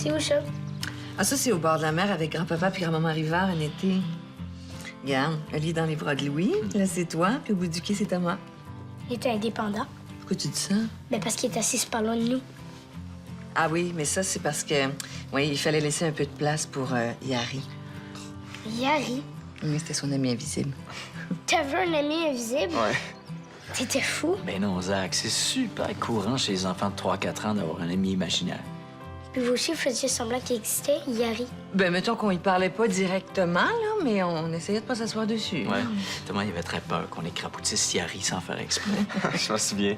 C'est où, ça? Ah, ça, c'est au bord de la mer avec grand-papa puis grand-maman Rivard un été. Regarde, elle est dans les bras de Louis. Là, c'est toi. Puis au bout du quai, c'est Thomas. Il était indépendant. Pourquoi tu dis ça? Ben parce qu'il est assis pas loin de nous. Ah oui, mais ça, c'est parce que... Oui, il fallait laisser un peu de place pour Yari. Yari? Oui, c'était son ami invisible. T'avais un ami invisible? Ouais. T'étais fou? Ben non, Zach, c'est super courant chez les enfants de 3-4 ans d'avoir un ami imaginaire. Puis vous aussi, vous faisiez semblant qu'il existait, Yari. Ben, mettons qu'on y parlait pas directement, là, mais on essayait de pas s'asseoir dessus. Ouais. Thomas, il avait très peur qu'on écraboutisse Yari sans faire exprès. Je m'en souviens.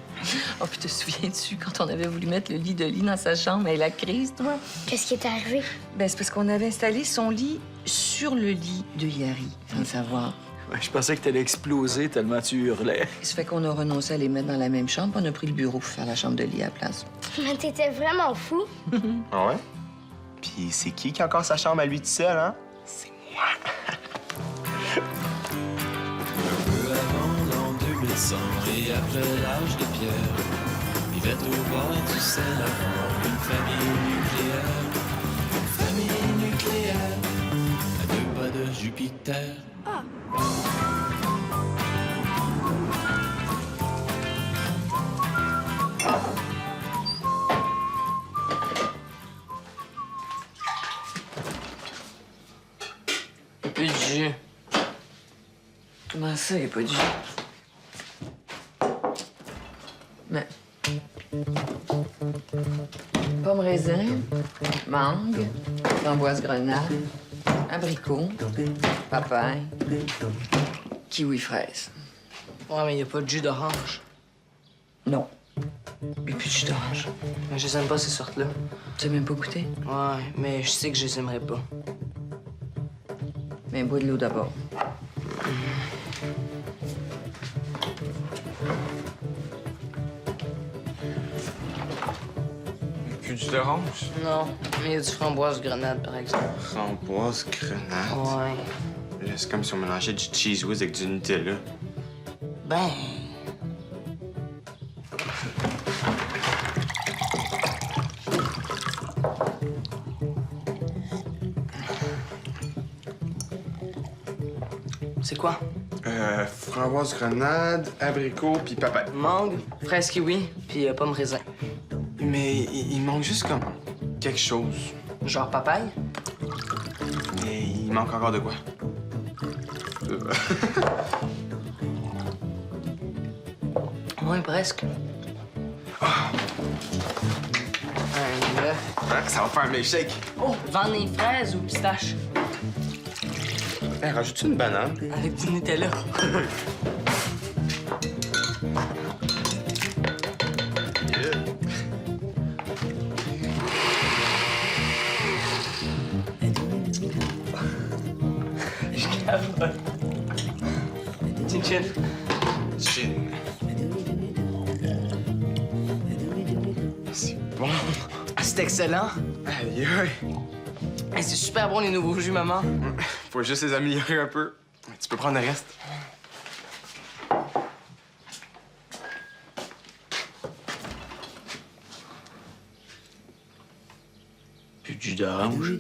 Oh, puis te souviens-tu quand on avait voulu mettre le lit de lit dans sa chambre et la crise, toi? Qu'est-ce qui est arrivé? Ben, c'est parce qu'on avait installé son lit sur le lit de Yari, sans le savoir. Ouais, je pensais que t'allais exploser tellement tu hurlais. Ça fait qu'on a renoncé à les mettre dans la même chambre, puis on a pris le bureau pour faire la chambre de lit à la place. Mais t'étais vraiment fou. Ah ouais? Puis c'est qui a encore sa chambre à lui tout seul, hein? C'est moi. Un peu avant l'an 2100 et après l'âge de pierre, vivait au bord du Saint-Laurent une famille nucléaire. Une famille nucléaire à 2 pas de Jupiter. Plus de jus. Comment ça, il n'y a pas de jus? Mais... Pomme raisin, mangue, framboise grenade, abricot, papaye, kiwi fraise. Ouais, mais il n'y a pas de jus d'orange. Non. Et puis de jus d'orange. Mais je les aime pas, ces sortes-là. Tu n'as même pas goûté? Ouais, mais je sais que je les aimerais pas. Mais bois de l'eau d'abord. Plus du d'orange. Non, mais il y a du framboise grenade, par exemple. Framboise grenade. Ouais. Là, c'est comme si on mélangeait du cheese whiz avec du Nutella. Ben... C'est quoi? Framboise grenade, abricot puis papaye. Mangue, fraise kiwi, puis pomme raisin. Mais il manque juste comme quelque chose. Genre papaye? Mais il manque encore de quoi? Ouais, presque. Un œuf. Ouais, ça va faire un milkshake. Oh, vanille fraise ou pistache? Hey, rajoute-tu une banane? Avec du Nutella. Je capote. Chin chin. Chin. C'est bon. Ah, c'est excellent. Aïe, aïe. Hey, c'est super bon, les nouveaux jus, maman. Faut juste les améliorer un peu. Tu peux prendre le reste. Plus de jus d'orange.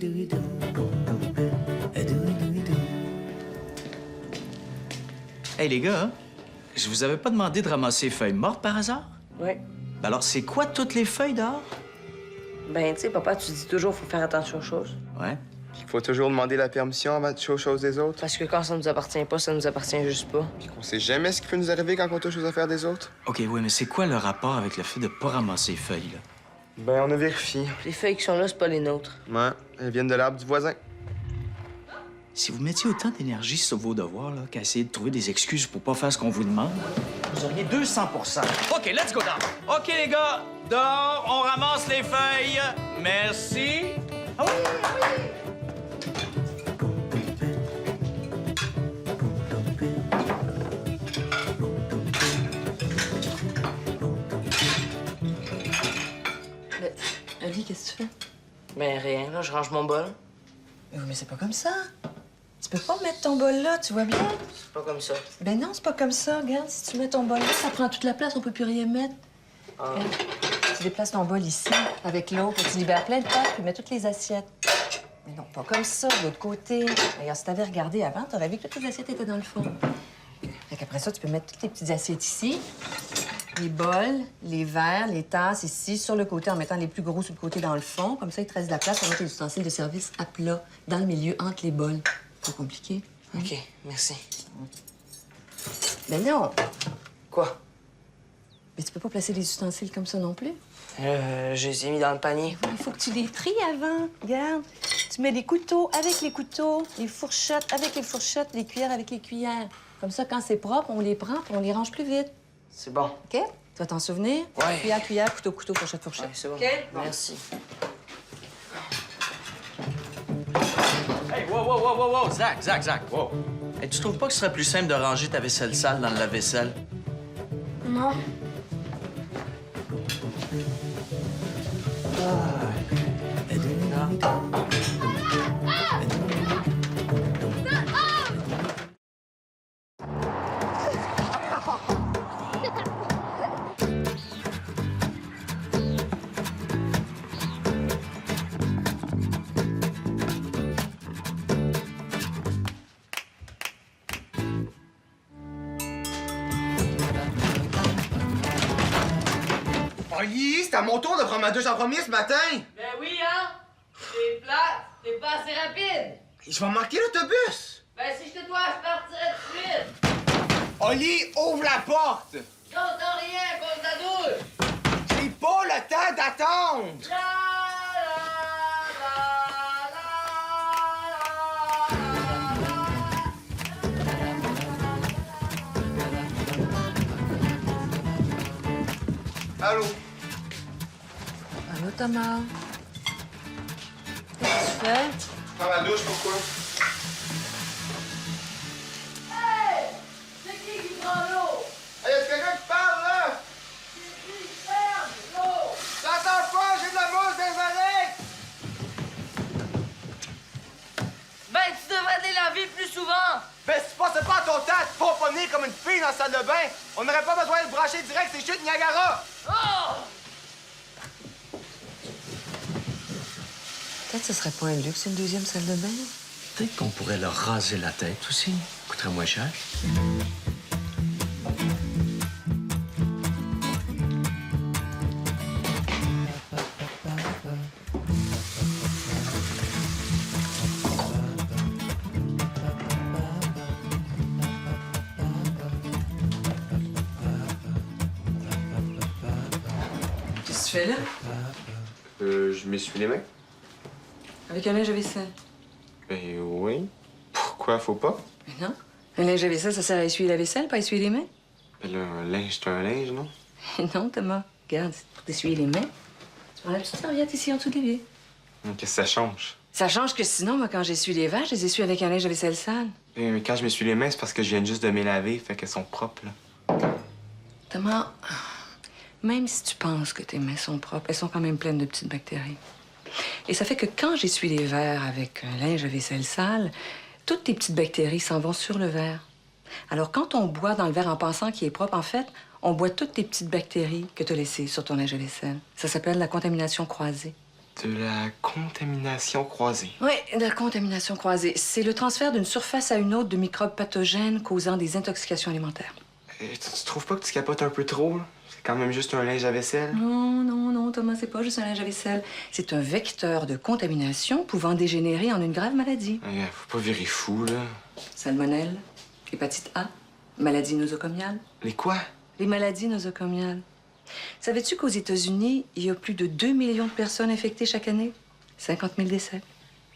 Hey, les gars, hein? Je vous avais pas demandé de ramasser les feuilles mortes par hasard? Ouais. Ben alors, c'est quoi toutes les feuilles dehors? Ben, tu sais, papa, tu dis toujours faut faire attention aux choses. Ouais. Il faut toujours demander la permission avant de toucher aux choses des autres. Parce que quand ça nous appartient pas, ça nous appartient juste pas. Puis qu'on sait jamais ce qui peut nous arriver quand on touche aux affaires des autres. OK, oui, mais c'est quoi le rapport avec le fait de pas ramasser les feuilles, là? Ben, on a vérifié. Les feuilles qui sont là, c'est pas les nôtres. Ouais, elles viennent de l'arbre du voisin. Si vous mettiez autant d'énergie sur vos devoirs là, qu'à essayer de trouver des excuses pour pas faire ce qu'on vous demande, vous auriez 200 OK, let's go dehors. OK, les gars, dehors, on ramasse les feuilles. Merci. Ah oui, ah oui. Ali, qu'est-ce que tu fais? Ben, rien, là, je range mon bol. Mais c'est pas comme ça. Tu peux pas mettre ton bol là, tu vois bien? C'est pas comme ça. Ben non, c'est pas comme ça. Regarde, si tu mets ton bol là, ça prend toute la place, on peut plus rien mettre. Ah. tu déplaces ton bol ici, avec l'eau, puis tu libères plein de pâtes, puis mets toutes les assiettes. Mais non, pas comme ça, de l'autre côté. D'ailleurs, si t'avais regardé avant, t'aurais vu que toutes les assiettes étaient dans le fond. Fait qu'après ça, tu peux mettre toutes les petites assiettes ici. Les bols, les verres, les tasses ici, sur le côté, en mettant les plus gros sur le côté dans le fond. Comme ça, il te reste de la place pour mettre les ustensiles de service à plat, dans le milieu, entre les bols. Pas compliqué. Hein? OK, merci. Mais non! Quoi? Mais tu peux pas placer les ustensiles comme ça non plus. Je les ai mis dans le panier. Il faut que tu les tries avant. Regarde. Tu mets les couteaux avec les couteaux, les fourchettes avec les fourchettes, les cuillères avec les cuillères. Comme ça, quand c'est propre, on les prend et on les range plus vite. C'est bon. OK? Tu vas t'en souvenir? Ouais. Cuillère, cuillère, couteau, couteau, fourchette, fourchette. Ouais, c'est bon. OK? Merci. Hey, wow, Zach, wow. Hey, tu trouves pas que ce serait plus simple de ranger ta vaisselle sale dans le lave-vaisselle? Non. Oli, c'est à mon tour de prendre ma douche en premier ce matin! Ben oui, hein? T'es plate, t'es pas assez rapide. Je vais manquer l'autobus! Ben si je te dois, je partirais tout de suite. Oli, ouvre la porte! J'entends rien à cause de la douche. J'ai pas le temps d'attendre! La, Allô? Allô, Thomas? Qu'est-ce que tu fais? Prends ma douche, pourquoi? Hey! C'est qui prend l'eau? Hey, y'a quelqu'un qui parle, là? C'est qui qui ferme l'eau? J'entends pas, j'ai de la mousse dans les oreilles! Ben tu devrais les laver plus souvent. Ben, si tu passais pas à ton temps de pomponner comme une fille dans la salle de bain, on n'aurait pas besoin de brancher direct ces chutes Niagara! Oh! Peut-être que ce serait pas un luxe, une deuxième salle de bain. Peut-être qu'on pourrait leur raser la tête aussi. Coûterait moins cher. Qu'est-ce que tu fais là? Je m'essuie les mains? Avec un linge à vaisselle. Ben oui. Pourquoi faut pas? Mais non. Un linge à vaisselle, ça sert à essuyer la vaisselle, pas à essuyer les mains. Ben là, un linge, c'est un linge, non? Non, Thomas. Regarde, c'est pour t'essuyer les mains. Tu prends la petite serviette ici en dessous de l'évier. Qu'est-ce que ça change? Ça change que sinon, moi, quand j'essuie les verres, je les essuie avec un linge à vaisselle sale. Mais quand je m'essuie les mains, c'est parce que je viens juste de me laver, fait qu'elles sont propres, là. Thomas, même si tu penses que tes mains sont propres, elles sont quand même pleines de petites bactéries. Et ça fait que quand j'essuie les verres avec un linge à vaisselle sale, toutes tes petites bactéries s'en vont sur le verre. Alors, quand on boit dans le verre en pensant qu'il est propre, en fait, on boit toutes tes petites bactéries que tu as laissées sur ton linge à vaisselle. Ça s'appelle la contamination croisée. De la contamination croisée. Oui, la contamination croisée. C'est le transfert d'une surface à une autre de microbes pathogènes causant des intoxications alimentaires. Tu trouves pas que tu capotes un peu trop, là? C'est quand même juste un linge à vaisselle. Non, Thomas, c'est pas juste un linge à vaisselle. C'est un vecteur de contamination pouvant dégénérer en une grave maladie. Faut pas virer fou, là. Salmonelle, hépatite A, maladie nosocomiale. Les quoi? Les maladies nosocomiales. Savais-tu qu'aux États-Unis, il y a plus de 2 millions de personnes infectées chaque année? 50 000 décès.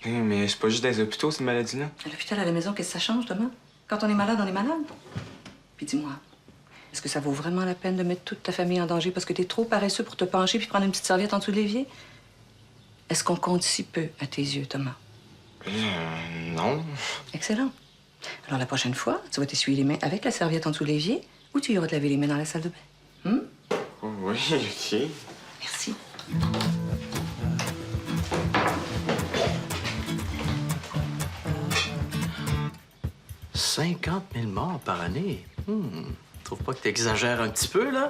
Mais c'est pas juste dans les hôpitaux, ces maladies-là. À l'hôpital, à la maison, qu'est-ce que ça change, Thomas? Quand on est malade, on est malade. Puis dis-moi, est-ce que ça vaut vraiment la peine de mettre toute ta famille en danger parce que t'es trop paresseux pour te pencher puis prendre une petite serviette en dessous de l'évier? Est-ce qu'on compte si peu à tes yeux, Thomas? Non. Excellent. Alors la prochaine fois, tu vas t'essuyer les mains avec la serviette en dessous de l'évier ou tu iras te laver les mains dans la salle de bain. Oui, OK. Merci. 50 000 morts par année. Trouve pas que t'exagères un petit peu, là?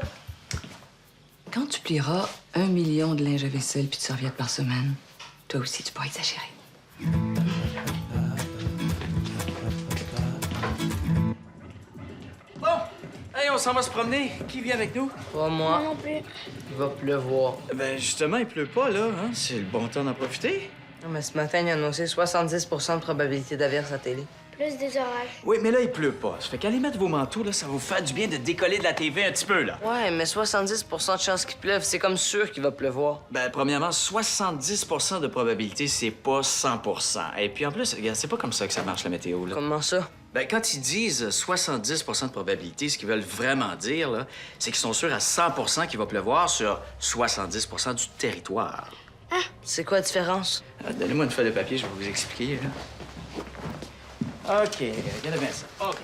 Quand tu plieras 1 million de linge à vaisselle puis de serviettes par semaine, toi aussi, tu pourras exagérer. Bon, hey, on s'en va se promener. Qui vient avec nous? Pas Moi moi. non plus. Il va pleuvoir. Ben, justement, il pleut pas, là. Hein? C'est le bon temps d'en profiter. Non, mais ce matin, il a annoncé 70 de probabilité d'averse à télé. Plus des orages. Oui, mais là, il pleut pas. Ça fait qu'aller mettre vos manteaux, là, ça va vous faire du bien de décoller de la TV un petit peu, là. Ouais, mais 70 de chance qu'il pleuve, c'est comme sûr qu'il va pleuvoir. Ben, premièrement, 70 de probabilité, c'est pas 100 Et puis, en plus, regarde, c'est pas comme ça que ça marche, la météo, là. Comment ça? Ben, quand ils disent 70 de probabilité, ce qu'ils veulent vraiment dire, là, c'est qu'ils sont sûrs à 100 qu'il va pleuvoir sur 70 du territoire. C'est quoi la différence? Donnez-moi une feuille de papier, je vais vous expliquer, là. OK, regardez bien ça. OK.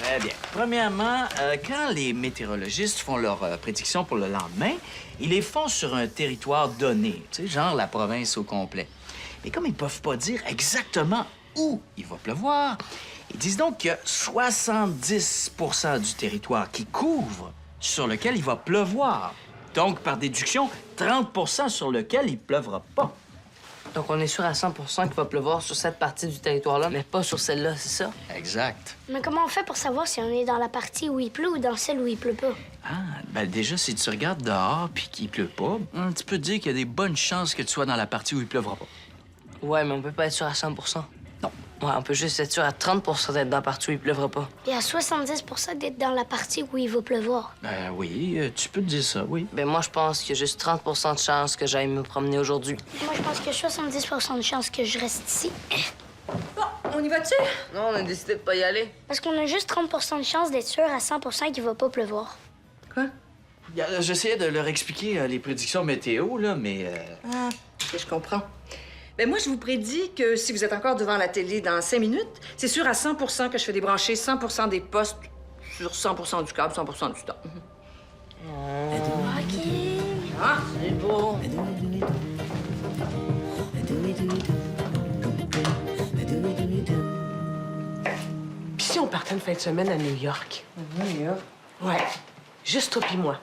Très bien. Premièrement, quand les météorologistes font leurs prédictions pour le lendemain, ils les font sur un territoire donné, tu sais, genre la province au complet. Mais comme ils peuvent pas dire exactement où il va pleuvoir, ils disent donc qu'il y a 70 du territoire qui couvre sur lequel il va pleuvoir. Donc, par déduction, 30 sur lequel il pleuvra pas. Donc, on est sûr à 100 qu'il va pleuvoir sur cette partie du territoire-là, mais pas sur celle-là, c'est ça? Exact. Mais comment on fait pour savoir si on est dans la partie où il pleut ou dans celle où il pleut pas? Ah, ben déjà, si tu regardes dehors puis qu'il pleut pas, tu peux te dire qu'il y a des bonnes chances que tu sois dans la partie où il pleuvra pas. Ouais, mais on peut pas être sûr à 100 Non. Ouais, on peut juste être sûr à 30 d'être dans la partie où il pleuvra pas. Il y a 70 d'être dans la partie où il va pleuvoir. Ben oui, tu peux te dire ça, oui. Ben moi, je pense qu'il y a juste 30 de chance que j'aille me promener aujourd'hui. Moi, je pense qu'il y a 70 de chance que je reste ici. Bon, on y va-tu? Non, on a décidé de pas y aller. Parce qu'on a juste 30 de chance d'être sûr à 100 qu'il va pas pleuvoir. Quoi? J'essayais de leur expliquer les prédictions météo, là, mais... Ah, OK, je comprends. Ben moi, je vous prédis que si vous êtes encore devant la télé dans 5 minutes, c'est sûr à 100 que je fais débrancher 100 des postes sur 100 du câble, 100 du temps. OK. Ah! C'est beau. Puis si on partait une fin de semaine à New York? New York. Ouais. Juste toi puis moi.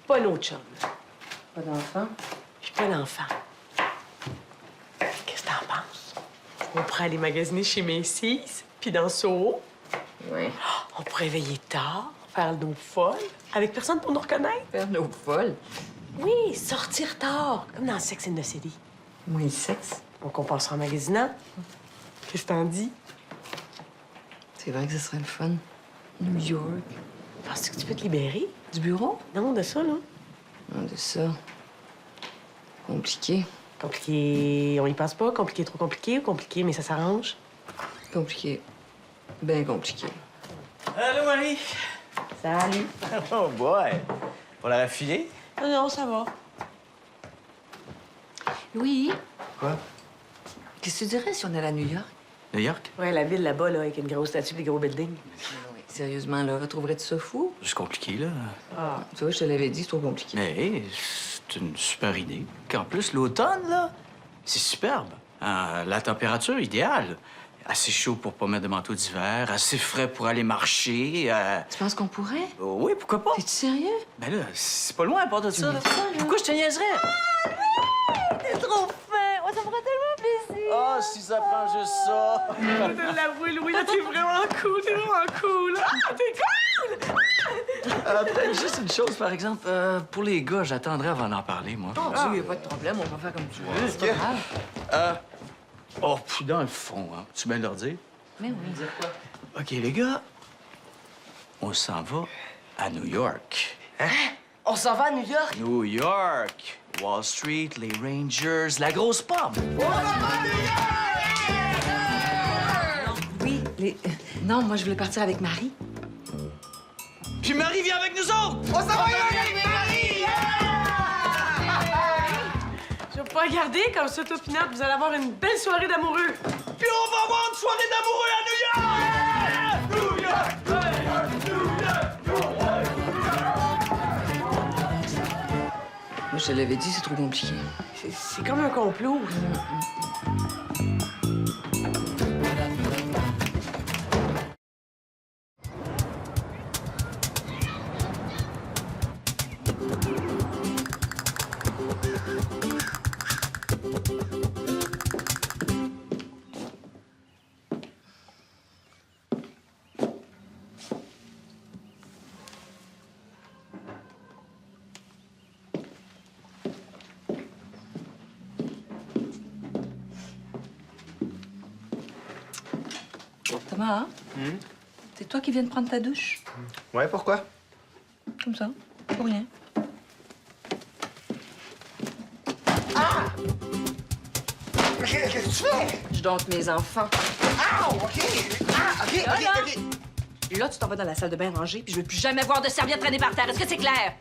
Pas l'autre chum. Pas d'enfant. Puis pas l'enfant. Qu'est-ce que t'en penses? On pourrait aller magasiner chez Macy's, puis dans Soho. Oui. On pourrait veiller tard, faire nos folles, avec personne pour nous reconnaître. Faire nos folles. Oui, sortir tard, comme dans Sex and the City. Oui, sexe. Donc on passera en magasinant. Qu'est-ce que t'en dis? C'est vrai que ce serait le fun. New York. Penses-tu que tu peux te libérer? Du bureau? Non, de ça, là. Non, de ça. Compliqué. Compliqué, on y pense pas. Compliqué, trop compliqué ou compliqué, mais ça s'arrange? Compliqué. Ben compliqué. Allô, Marie? Salut. Oh boy! Pour la raffiler? Non, non, ça va. Louis? Quoi? Qu'est-ce que tu dirais si on allait à New York? New York? Ouais, la ville là-bas, là, avec une grosse statue et des gros buildings. Sérieusement, là, trouverais-tu ça fou? C'est compliqué, là. Ah. Tu vois, je te l'avais dit, c'est trop compliqué. Mais c'est une super idée. En plus, l'automne, là, c'est superbe. La température idéale. Assez chaud pour pas mettre de manteau d'hiver, assez frais pour aller marcher. Tu penses qu'on pourrait? Oui, pourquoi pas? T'es-tu sérieux? Ben là, c'est pas loin à part de ça. là. Pourquoi je te niaiserais? T'es trop fin! Oh, ça me ferait tellement plaisir! Ah, si ça prend juste ça. Je te l'avouer, Louis, t'es vraiment cool, t'es vraiment cool. Ah, t'es cool! Peut-être juste une chose, par exemple. Pour les gars, j'attendrai avant d'en parler, moi. Oh, Dieu, y a pas de problème, on va faire comme tu veux. C'est pas grave. Oh, puis dans le fond, hein, tu viens de leur dire? Mais oui. Dire quoi? OK, les gars, on s'en va à New York. On s'en va à New York? New York! Wall Street, les Rangers, la grosse pomme! Oui, les... Non, moi, je voulais partir avec Marie. Puis Marie vient avec nous autres! On s'en va avec Marie! Je vais pas regarder comme ça, toi, Pinot, vous allez avoir une belle soirée d'amoureux. Puis on va avoir une soirée d'amoureux à New York! New York! New York! New York! Moi, je te l'avais dit, c'est trop compliqué. C'est comme un complot. Thomas, c'est toi qui viens de prendre ta douche? Ouais, pourquoi? Comme ça, pour rien. Qu'est-ce que tu fais? Je dompte mes enfants. Ah, OK! Ah, OK, OK, OK. Là, tu t'en vas dans la salle de bain ranger, puis je veux plus jamais voir de serviettes traîner par terre. Est-ce que c'est clair?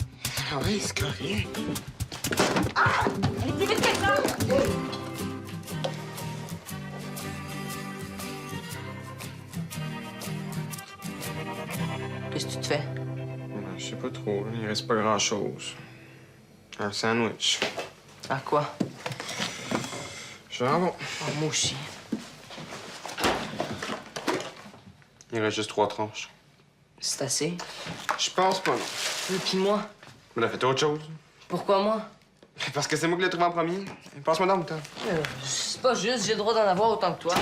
Ah oui, c'est correct. Allez plus vite que ça! Qu'est-ce que tu te fais? Je sais pas trop, il reste pas grand-chose. Un sandwich. À quoi? Jambon. Oh, moi aussi. Il reste juste 3 tranches. C'est assez. Je pense pas, non. Et puis moi? On a fait autre chose. Pourquoi moi? Parce que c'est moi qui l'ai trouvé en premier. Passe-moi dans le temps. C'est pas juste, j'ai le droit d'en avoir autant que toi.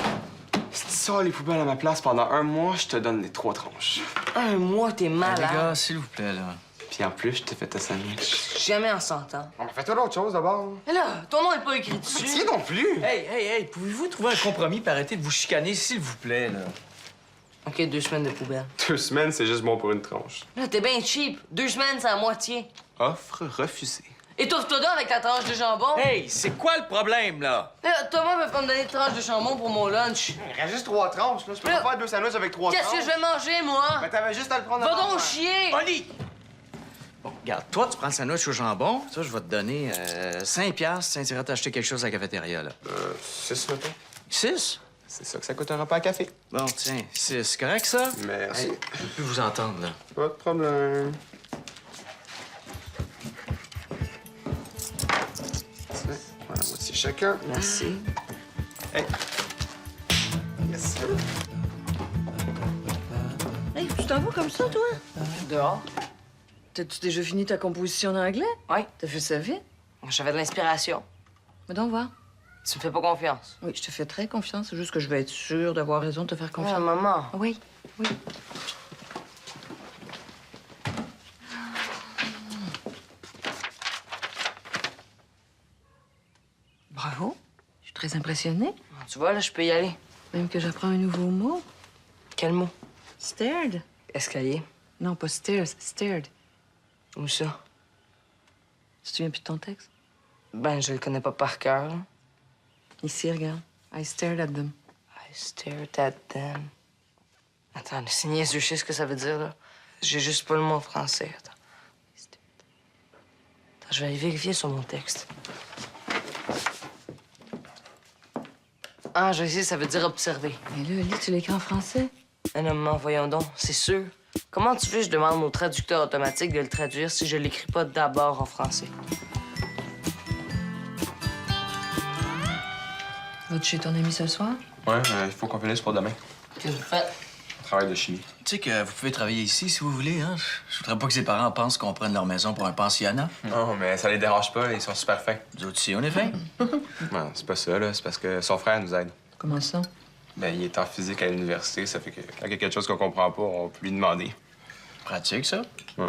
Si tu sors les poubelles à ma place pendant 1 mois, je te donne les 3 tranches. Un mois, t'es Les malade. gars, s'il vous plaît, là. Puis en plus, je t'ai fait ta sandwich. Jamais en 100 ans. On fais-toi l'autre chose d'abord. Mais là, ton nom est pas écrit dessus. Tiens non plus! Hey, pouvez-vous trouver un compromis et arrêter de vous chicaner, s'il vous plaît, là? OK, 2 semaines de poubelle. 2 semaines, c'est juste bon pour une tranche. Là, t'es bien cheap. 2 semaines, c'est à moitié. Offre refusée. Étouffe-toi donc avec ta tranche de jambon. Hey, c'est quoi le problème, là? Là, Thomas veut pas me donner de tranche de jambon pour mon lunch. Il reste juste 3 tranches, là. Je peux Là- pas faire 2 sandwichs avec 3 tranches. Qu'est-ce que je vais manger, moi? Ben, t'avais juste à le prendre Va avant. donc chier! Oli! Bon, regarde, toi, tu prends le sandwich au jambon. Ça, je vais te donner 5 piastres si tu iras t'acheter quelque chose à la cafétéria, là. 6, mettons. 6? C'est ça que ça coûte un repas à café. Bon, tiens, 6. C'est correct, ça? Merci. Hey, je peux plus vous entendre, là. Pas de problème. Tiens, voilà, moitié chacun. Merci. Hey. Yes. Hey, tu t'en vas comme ça, toi? Dehors? T'as-tu déjà fini ta composition en anglais? Ouais. T'as fait ça vite? J'avais de l'inspiration. Mais donc, va. Tu me fais pas confiance. Oui, je te fais très confiance. C'est juste que je veux être sûre d'avoir raison de te faire confiance. Ah, maman. Oui, oui. Bravo. Je suis très impressionnée. Tu vois, là, je peux y aller. Même que j'apprends un nouveau mot. Quel mot? Stared. Escalier. Non, pas stairs, stared. Où ça? Tu te souviens plus de ton texte? Ben, je le connais pas par cœur. là. Ici, regarde. I stared at them. I stared at them. Attends, c'est niaiseux, je sais ce que ça veut dire, là. J'ai juste pas le mot en français. Attends, je vais aller vérifier sur mon texte. Ah, je sais, ça veut dire observer. Mais là, Ali, tu l'écris en français? Ah non, maman, voyons donc, c'est sûr. Comment tu veux que je demande au traducteur automatique de le traduire si je l'écris pas d'abord en français? Vas-tu chez ton ami ce soir? Ouais, il faut qu'on finisse pour demain. Qu'est-ce que vous faites? Travail de chimie. Tu sais que vous pouvez travailler ici si vous voulez, hein? Je voudrais pas que ses parents pensent qu'on prenne leur maison pour un pensionnat. Non, mais ça les dérange pas, ils sont super fins. Nous autres aussi, on est fin. Non, c'est pas ça, là. C'est parce que son frère nous aide. Comment ça? Ben, il est en physique à l'université, ça fait que quand il y a quelque chose qu'on comprend pas, on peut lui demander. Pratique, ça. Ouais.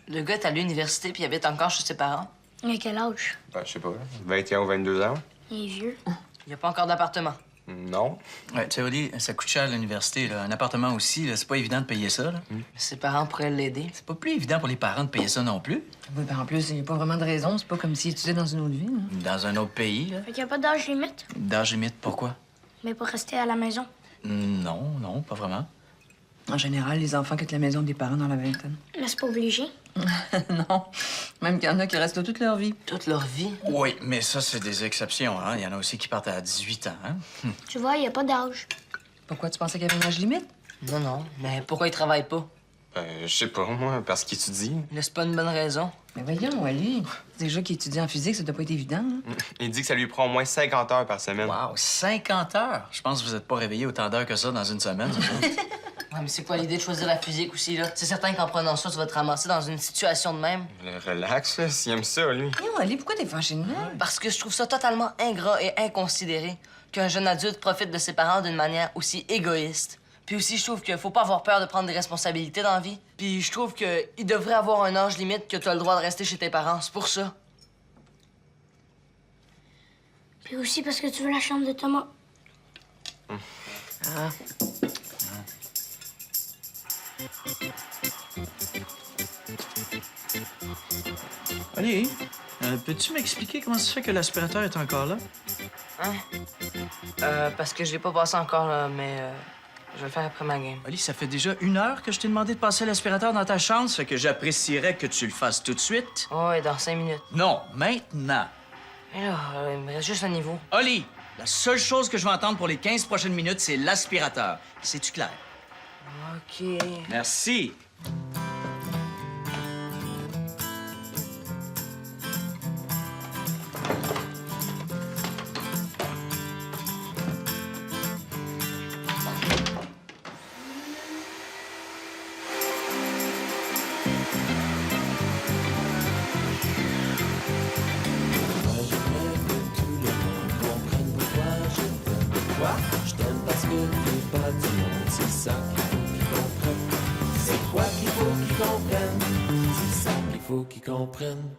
Le gars est à l'université puis il habite encore chez ses parents. Il a quel âge? Ben, je sais pas, 21 ou 22 ans? Il est vieux. Il n'y a pas encore d'appartement. Non. Ouais, tu sais, Oli, ça coûte cher à l'université, là. Un appartement aussi, là, c'est pas évident de payer ça, là. Mais ses parents pourraient l'aider. C'est pas plus évident pour les parents de payer ça non plus. Oui, ben en plus, il n'y a pas vraiment de raison. C'est pas comme s'il étudiait dans une autre vie. Hein. Dans un autre pays, là. Fait qu'il n'y a pas d'âge limite, D'âge limite, pourquoi? mais pour rester à la maison. Non, pas vraiment. En général, les enfants quittent la maison des parents dans la vingtaine. Mais c'est pas obligé. Non. Même qu'il y en a qui restent toute leur vie. Toute leur vie. Oui, mais ça, c'est des exceptions, hein. Il y en a aussi qui partent à 18 ans, hein. Tu vois, il n'y a pas d'âge. Pourquoi tu pensais qu'il y avait un âge limite? Non, mais pourquoi ils travaillent pas? Ben, je sais pas, moi, parce qu'il étudie. Là, c'est pas une bonne raison. Mais voyons, Ali. Déjà qu'il étudie en physique, ça doit pas être évident. Hein? Il dit que ça lui prend au moins 50 heures par semaine. Wow, 50 heures! Je pense que vous êtes pas réveillé autant d'heures que ça dans une semaine, ça. Ouais, mais c'est quoi l'idée de choisir la physique aussi, là? C'est certain qu'en prenant ça, tu vas te ramasser dans une situation de même. Relax, là, s'il aime ça, lui. Voyons, Ali, pourquoi t'es fâché de même? Parce que je trouve ça totalement ingrat et inconsidéré qu'un jeune adulte profite de ses parents d'une manière aussi égoïste. Puis aussi, je trouve qu'il faut pas avoir peur de prendre des responsabilités dans la vie. Puis je trouve qu'il devrait avoir un âge limite que tu as le droit de rester chez tes parents. C'est pour ça. Puis aussi parce que tu veux la chambre de Thomas. Ah. Oli, peux-tu m'expliquer comment ça se fait que l'aspirateur est encore là? Hein? Parce que je l'ai pas passé encore, là, mais je vais le faire après ma game. Oli, ça fait déjà 1 heure que je t'ai demandé de passer l'aspirateur dans ta chambre, ça fait que j'apprécierais que tu le fasses tout de suite. Oh, ouais, dans 5 minutes. Non, maintenant. Mais là, il me reste juste un niveau. Oli, la seule chose que je vais entendre pour les 15 prochaines minutes, c'est l'aspirateur. C'est-tu clair? OK. Merci. Moi j'aimerais que tout le monde comprenne pourquoi je t'aime. Pourquoi? Je t'aime parce que t'es pas du monde. C'est ça qu'il faut qu'ils comprennent. C'est quoi qu'il faut qu'ils comprennent? C'est ça qu'il faut qu'ils comprennent.